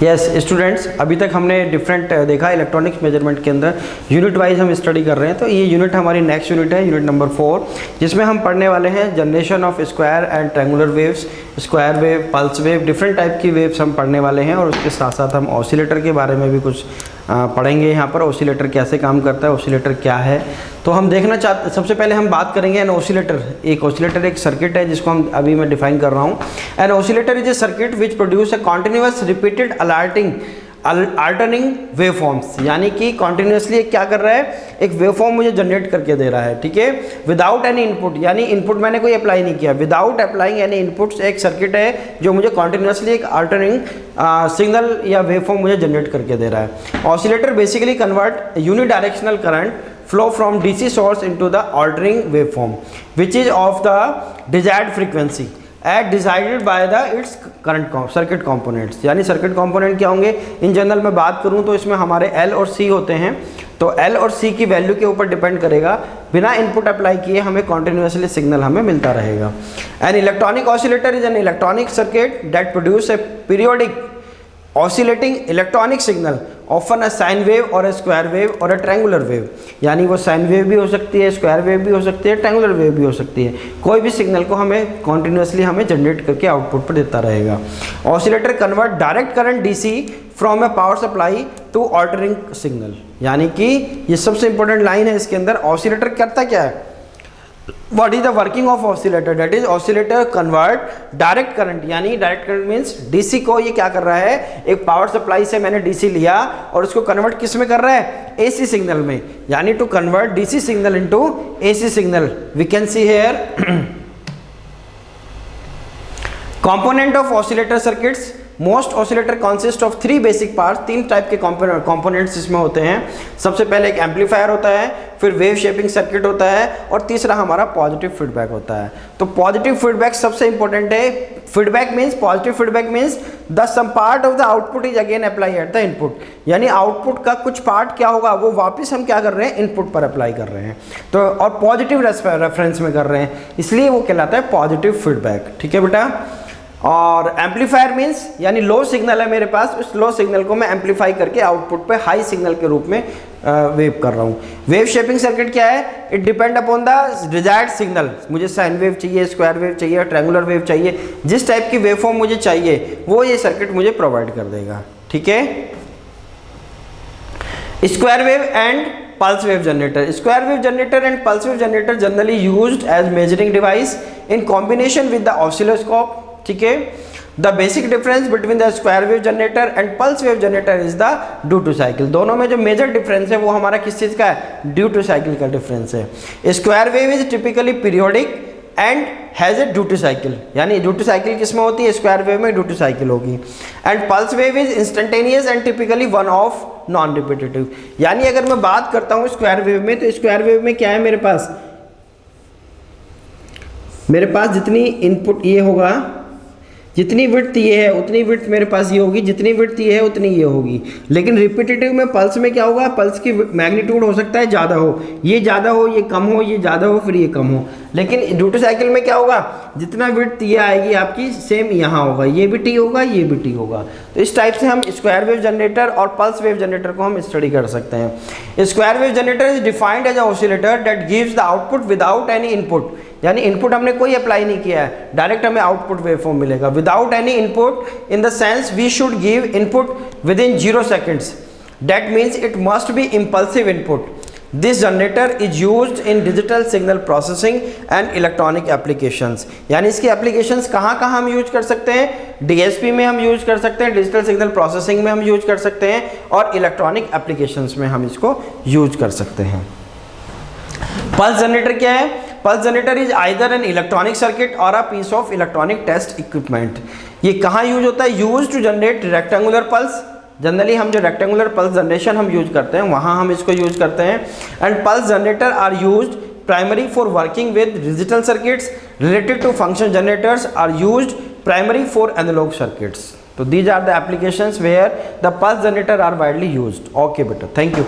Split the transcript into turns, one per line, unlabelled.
Yes students, अभी तक हमने डिफरेंट देखा इलेक्ट्रॉनिक्स मेजरमेंट के अंदर यूनिट वाइज हम स्टडी कर रहे हैं। तो ये यूनिट हमारी नेक्स्ट यूनिट है, यूनिट नंबर 4, जिसमें हम पढ़ने वाले हैं generation of square and triangular waves, square wave, pulse wave, different type की वेव्स हम पढ़ने वाले हैं। और उसके साथ साथ हम ऑसिलेटर के बारे में भी कुछ पढ़ेंगे। यहाँ पर ऑसिलेटर कैसे काम करता है, ऑसिलेटर क्या है, तो हम देखना चाहते, सबसे पहले हम बात करेंगे एन ऑसिलेटर। एक ऑसिलेटर एक सर्किट है जिसको हम अभी मैं डिफाइन कर रहा हूँ। An oscillator is a circuit which produce a continuous repeated alternating waveforms, यानी कि कॉन्टिन्यूसली क्या कर रहा है, एक वेव फॉर्म मुझे जनरेट करके दे रहा है, ठीक है, विदाउट एनी इनपुट, यानी इनपुट मैंने कोई अप्लाई नहीं किया, विदाउट अप्लाइंग एनी इनपुट्स एक सर्किट है जो मुझे कॉन्टिन्यूसली एक अल्टरनिंग सिग्नल या वेव फॉर्म मुझे जनरेट करके दे रहा है। Oscillator basically convert unidirectional current flow from DC source into the altering waveform which is of the desired frequency as decided by the its current circuit components। यानी circuit component क्या होंगे, in general में बात करूं तो इसमें हमारे L और C होते हैं। तो L और C की वैल्यू के ऊपर डिपेंड करेगा, बिना इनपुट अप्लाई किए हमें कॉन्टिन्यूसली सिग्नल हमें मिलता रहेगा। An electronic oscillator is an electronic circuit that produce a periodic oscillating electronic signal often a sine wave और ए स्क्वायर वेव और ए ट्रायंगुलर वेव, यानी वो साइन वेव भी हो सकती है, स्क्वायर वेव भी हो सकती है, ट्रायंगुलर वेव भी हो सकती है। कोई भी सिग्नल को हमें कॉन्टिन्यूसली हमें जनरेट करके आउटपुट पर देता रहेगा। Oscillator convert direct current DC from a power supply to altering signal, यानी कि ये सबसे इंपॉर्टेंट लाइन है इसके अंदर। ऑसिलेटर करता क्या है, What is the working of oscillator? That is oscillator convert direct current, यानी direct current means DC को ये क्या कर रहा है, एक पावर सप्लाई से मैंने DC लिया और उसको कन्वर्ट किस में कर रहा है, AC सिग्नल में, यानी to convert DC signal into AC signal. We can see here component of oscillator circuits. Most oscillator consist of 3 basic parts, 3 type के कंपोनेंट्स इसमें होते हैं। सबसे पहले एक एम्पलीफायर होता है, फिर वेव शेपिंग सर्किट होता है, और तीसरा हमारा पॉजिटिव फीडबैक होता है। तो पॉजिटिव फीडबैक सबसे इंपॉर्टेंट है। Feedback means, positive feedback means the some part of the output is again apply at the input, यानी आउटपुट का कुछ पार्ट क्या होगा वो वापस हम क्या कर रहे हैं, इनपुट पर अप्लाई कर रहे हैं। तो और पॉजिटिव रेफरेंस में कर रहे हैं, इसलिए वो कहलाता है पॉजिटिव फीडबैक, ठीक है बेटा। और एम्पलीफायर मीन्स, यानी लो सिग्नल है मेरे पास, उस लो सिग्नल को मैं एम्पलीफाई करके आउटपुट पे हाई सिग्नल के रूप में वेव कर रहा हूँ। वेव शेपिंग सर्किट क्या है, it depend upon the desired signal. मुझे साइन वेव चाहिए, स्क्वायर वेव चाहिए, ट्रायंगुलर वेव चाहिए, जिस टाइप की वेव फॉर्म मुझे चाहिए वो ये सर्किट मुझे प्रोवाइड कर देगा, ठीक है। Square wave and pulse wave generator. Square wave generator and pulse wave generator generally used as measuring device in combination with the oscilloscope, ठीक है। The basic difference between the square wave generator and pulse wave generator is the duty cycle. दोनों में जो major difference है वो हमारा किस चीज़ का है, ड्यूटी साइकिल का डिफरेंस है। Square wave is typically periodic and has a duty cycle, यानी ड्यूटी साइकिल किसमें होती है, स्क्वायर वेव में ड्यूटी साइकिल होगी। And pulse wave is instantaneous and typically one of non repetitive, यानी अगर मैं बात करता हूँ स्क्वायर वेव में, तो स्क्वायर वेव में क्या है मेरे पास जितनी इनपुट ये होगा, जितनी विड्थ ये है उतनी विड्थ मेरे पास ये होगी, जितनी विड्थ ये है उतनी ये होगी। लेकिन रिपीटेटिव में पल्स में क्या होगा, पल्स की मैग्नीट्यूड हो सकता है ज़्यादा हो, ये ज़्यादा हो, ये कम हो, ये ज़्यादा हो, फिर ये कम हो। लेकिन ड्यूटी साइकिल में क्या होगा, जितना विड्थ ये आएगी आपकी सेम यहाँ होगा, ये भी टी होगा, ये भी टी होगा। तो इस टाइप से हम स्क्वायर वेव जनरेटर और पल्स वेव जनरेटर को हम स्टडी कर सकते हैं। Square wave generator is defined as a oscillator that gives the output without any input, यानी इनपुट हमने कोई अप्लाई नहीं किया है, डायरेक्ट हमें आउटपुट वेवफॉर्म मिलेगा without any input. In the sense we should give input within 0 seconds, that means it must be impulsive input. This generator is used in digital signal processing and electronic applications, यानी इसके applications कहाँ कहाँ हम use कर सकते हैं, DSP में हम यूज कर सकते हैं, डिजिटल सिग्नल प्रोसेसिंग में हम यूज कर सकते हैं, और इलेक्ट्रॉनिक एप्लीकेशंस में हम इसको यूज कर सकते हैं। पल्स जनरेटर क्या है, pulse generator is either an electronic circuit or a piece of electronic test equipment. ये कहाँ यूज होता है, use to generate rectangular pulse. Generally हम जो रेक्टेंगुलर पल्स जनरेशन हम यूज करते हैं वहाँ हम इसको यूज करते हैं। And pulse generator are used primary for working with digital circuits related to function generators are used primary for analog circuits. तो these are the applications where the pulse generator are widely used. Okay बेटा, thank you.